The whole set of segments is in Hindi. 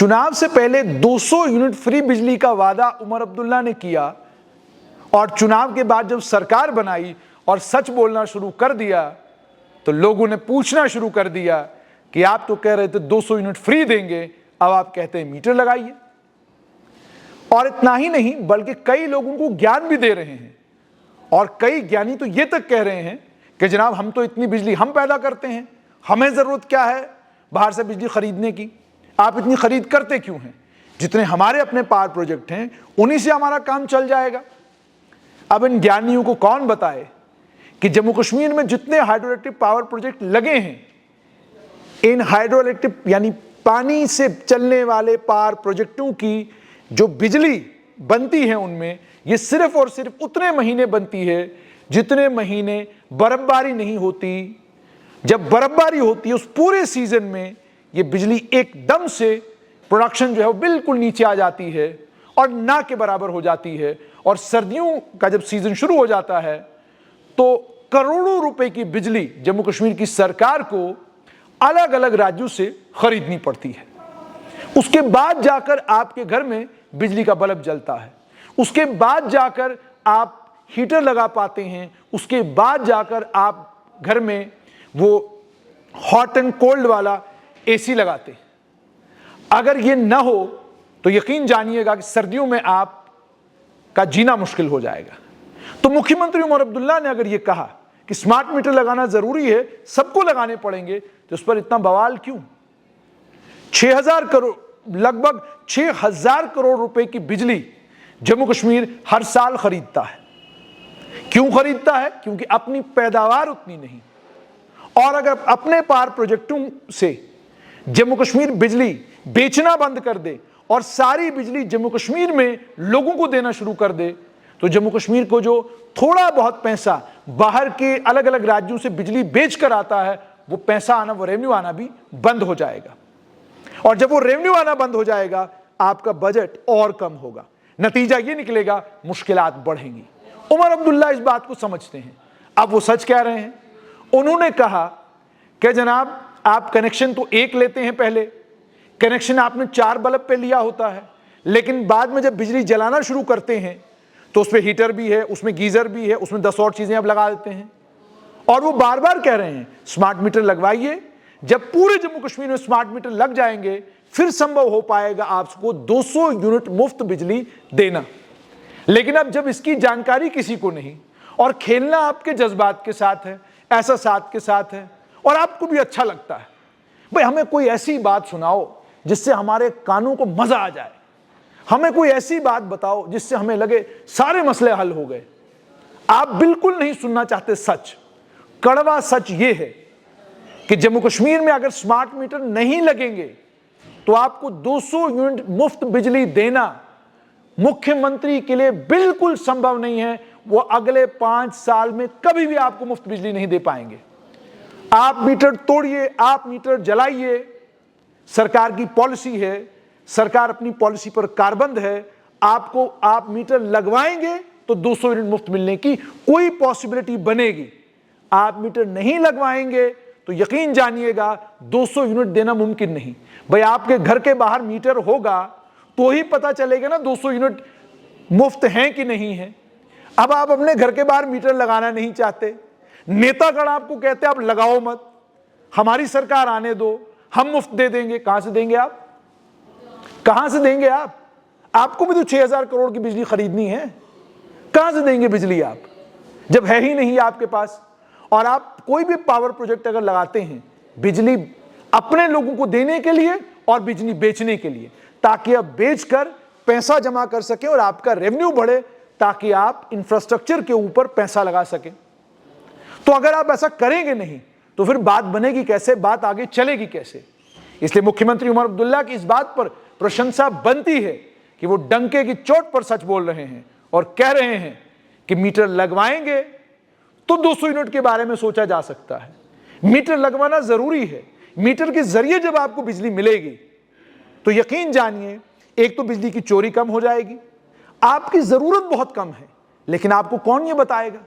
चुनाव से पहले 200 यूनिट फ्री बिजली का वादा उमर अब्दुल्ला ने किया और चुनाव के बाद जब सरकार बनाई और सच बोलना शुरू कर दिया तो लोगों ने पूछना शुरू कर दिया कि आप तो कह रहे थे 200 यूनिट फ्री देंगे, अब आप कहते हैं मीटर लगाइए। और इतना ही नहीं बल्कि कई लोगों को ज्ञान भी दे रहे हैं और कई ज्ञानी तो ये तक कह रहे हैं कि जनाब हम तो इतनी बिजली हम पैदा करते हैं, हमें ज़रूरत क्या है बाहर से बिजली खरीदने की, आप इतनी खरीद करते क्यों हैं, जितने हमारे अपने पावर प्रोजेक्ट हैं उन्हीं से हमारा काम चल जाएगा। अब इन ज्ञानियों को कौन बताए कि जम्मू कश्मीर में जितने हाइड्रोइलेक्ट्रिक पावर प्रोजेक्ट लगे हैं, इन हाइड्रोइलेक्ट्रिक यानी पानी से चलने वाले पावर प्रोजेक्टों की जो बिजली बनती है उनमें ये सिर्फ और सिर्फ उतने महीने बनती है जितने महीने बर्फबारी नहीं होती। जब बर्फबारी होती है उस पूरे सीजन में ये बिजली एकदम से प्रोडक्शन जो है वो बिल्कुल नीचे आ जाती है और ना के बराबर हो जाती है। और सर्दियों का जब सीजन शुरू हो जाता है तो करोड़ों रुपए की बिजली जम्मू कश्मीर की सरकार को अलग अलग राज्यों से खरीदनी पड़ती है। उसके बाद जाकर आपके घर में बिजली का बल्ब जलता है, उसके बाद जाकर आप हीटर लगा पाते हैं, उसके बाद जाकर आप घर में वो हॉट एंड कोल्ड वाला एसी लगाते हैं। अगर ये ना हो तो यकीन जानिएगा कि सर्दियों में आप का जीना मुश्किल हो जाएगा। तो मुख्यमंत्री उमर अब्दुल्ला ने अगर ये कहा कि स्मार्ट मीटर लगाना जरूरी है, सबको लगाने पड़ेंगे, तो उस पर इतना बवाल क्यों? 6000 करोड़ लगभग 6000 करोड़ रुपए की बिजली जम्मू कश्मीर हर साल खरीदता है। क्यों खरीदता है? क्योंकि अपनी पैदावार उतनी नहीं। और अगर अपने पावर प्रोजेक्टों से जम्मू कश्मीर बिजली बेचना बंद कर दे और सारी बिजली जम्मू कश्मीर में लोगों को देना शुरू कर दे तो जम्मू कश्मीर को जो थोड़ा बहुत पैसा बाहर के अलग अलग राज्यों से बिजली बेचकर आता है वो पैसा आना, वो रेवेन्यू आना भी बंद हो जाएगा। और जब वो रेवेन्यू आना बंद हो जाएगा आपका बजट और कम होगा। नतीजा ये निकलेगा मुश्किलात बढ़ेंगी। उमर अब्दुल्ला इस बात को समझते हैं। अब वो सच कह रहे हैं। उन्होंने कहा कि जनाब आप कनेक्शन तो एक लेते हैं, पहले कनेक्शन आपने 4 बल्ब पे लिया होता है, लेकिन बाद में जब बिजली जलाना शुरू करते हैं तो उसमें हीटर भी है, उसमें गीजर भी है, उसमें 10 और चीजें आप लगा देते हैं। और वो बार बार कह रहे हैं स्मार्ट मीटर लगवाइए। जब पूरे जम्मू कश्मीर में स्मार्ट मीटर लग जाएंगे फिर संभव हो पाएगा आपको 200 यूनिट मुफ्त बिजली देना। लेकिन अब जब इसकी जानकारी किसी को नहीं और खेलना आपके जज्बात के साथ है, ऐसा साथ के साथ है और आपको भी अच्छा लगता है, भाई हमें कोई ऐसी बात सुनाओ जिससे हमारे कानों को मजा आ जाए, हमें कोई ऐसी बात बताओ जिससे हमें लगे सारे मसले हल हो गए। आप बिल्कुल नहीं सुनना चाहते सच। कड़वा सच यह है कि जम्मू कश्मीर में अगर स्मार्ट मीटर नहीं लगेंगे तो आपको 200 यूनिट मुफ्त बिजली देना मुख्यमंत्री के लिए बिल्कुल संभव नहीं है। वो अगले 5 साल में कभी भी आपको मुफ्त बिजली नहीं दे पाएंगे। आप मीटर तोड़िए, आप मीटर जलाइए, सरकार की पॉलिसी है, सरकार अपनी पॉलिसी पर कारबंद है। आपको आप मीटर लगवाएंगे तो 200 यूनिट मुफ्त मिलने की कोई पॉसिबिलिटी बनेगी। आप मीटर नहीं लगवाएंगे तो यकीन जानिएगा 200 यूनिट देना मुमकिन नहीं। भाई आपके घर के बाहर मीटर होगा तो ही पता चलेगा ना 200 यूनिट मुफ्त हैं कि नहीं है। अब आप अपने घर के बाहर मीटर लगाना नहीं चाहते, नेतागण आपको कहते हैं आप लगाओ मत, हमारी सरकार आने दो, हम मुफ्त दे देंगे। कहां से देंगे आप? कहां से देंगे आप? आपको भी तो 6000 करोड़ की बिजली खरीदनी है, कहां से देंगे बिजली आप जब है ही नहीं आपके पास? और आप कोई भी पावर प्रोजेक्ट अगर लगाते हैं बिजली अपने लोगों को देने के लिए और बिजली बेचने के लिए, ताकि आप बेचकर पैसा जमा कर सकें और आपका रेवेन्यू बढ़े, ताकि आप इंफ्रास्ट्रक्चर के ऊपर पैसा लगा सकें। तो अगर आप ऐसा करेंगे नहीं तो फिर बात बनेगी कैसे, बात आगे चलेगी कैसे? इसलिए मुख्यमंत्री उमर अब्दुल्ला की इस बात पर प्रशंसा बनती है कि वो डंके की चोट पर सच बोल रहे हैं और कह रहे हैं कि मीटर लगवाएंगे तो 200 यूनिट के बारे में सोचा जा सकता है। मीटर लगवाना जरूरी है। मीटर के जरिए जब आपको बिजली मिलेगी तो यकीन जानिए एक तो बिजली की चोरी कम हो जाएगी। आपकी जरूरत बहुत कम है, लेकिन आपको कौन ये बताएगा?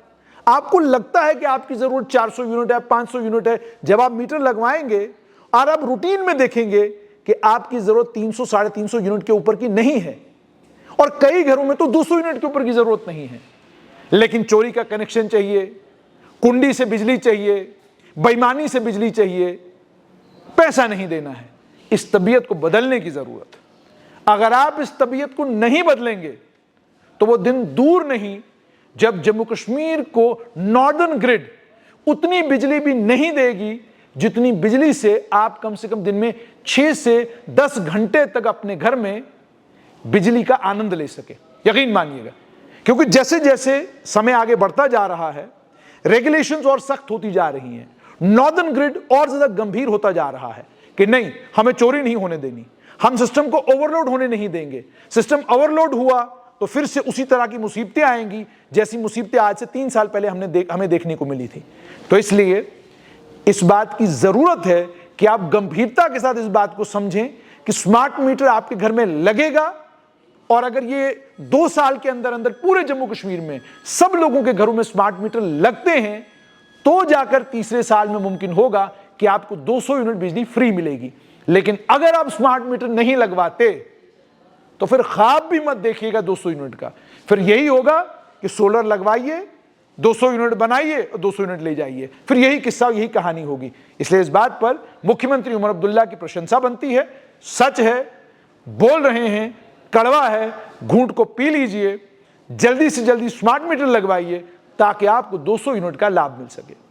आपको लगता है कि आपकी जरूरत 400 यूनिट है, 500 यूनिट है। जब आप मीटर लगवाएंगे और आप रूटीन में देखेंगे कि आपकी जरूरत 300 350 यूनिट के ऊपर की नहीं है, और कई घरों में तो 200 यूनिट के ऊपर की जरूरत नहीं है, लेकिन चोरी का कनेक्शन चाहिए, कुंडी से बिजली चाहिए, बेईमानी से बिजली चाहिए, पैसा नहीं देना है। इस तबीयत को बदलने की जरूरत है। अगर आप इस तबीयत को नहीं बदलेंगे तो वो दिन दूर नहीं जब जम्मू कश्मीर को नॉर्दर्न ग्रिड उतनी बिजली भी नहीं देगी जितनी बिजली से आप कम से कम दिन में 6 से 10 घंटे तक अपने घर में बिजली का आनंद ले सके। यकीन मानिएगा, क्योंकि जैसे जैसे समय आगे बढ़ता जा रहा है, रेगुलेशंस और सख्त होती जा रही हैं, नॉर्दर्न ग्रिड और ज्यादा गंभीर होता जा रहा है कि नहीं, हमें चोरी नहीं होने देनी, हम सिस्टम को ओवरलोड होने नहीं देंगे। सिस्टम ओवरलोड हुआ तो फिर से उसी तरह की मुसीबतें आएंगी जैसी मुसीबतें आज से 3 साल पहले हमें देखने को मिली थी। तो इसलिए इस बात की जरूरत है कि आप गंभीरता के साथ इस बात को समझें कि स्मार्ट मीटर आपके घर में लगेगा, और अगर ये 2 साल के अंदर अंदर पूरे जम्मू कश्मीर में सब लोगों के घरों में स्मार्ट मीटर लगते हैं तो जाकर तीसरे साल में मुमकिन होगा कि आपको 200 यूनिट बिजली फ्री मिलेगी। लेकिन अगर आप स्मार्ट मीटर नहीं लगवाते तो फिर ख्वाब भी मत देखिएगा 200 यूनिट का। फिर यही होगा कि सोलर लगवाइए, 200 यूनिट बनाइए और 200 यूनिट ले जाइए, फिर यही किस्सा, यही कहानी होगी। इसलिए इस बात पर मुख्यमंत्री उमर अब्दुल्ला की प्रशंसा बनती है। सच है, बोल रहे हैं, कड़वा है, घूंट को पी लीजिए, जल्दी से जल्दी स्मार्ट मीटर लगवाइए ताकि आपको 200 यूनिट का लाभ मिल सके।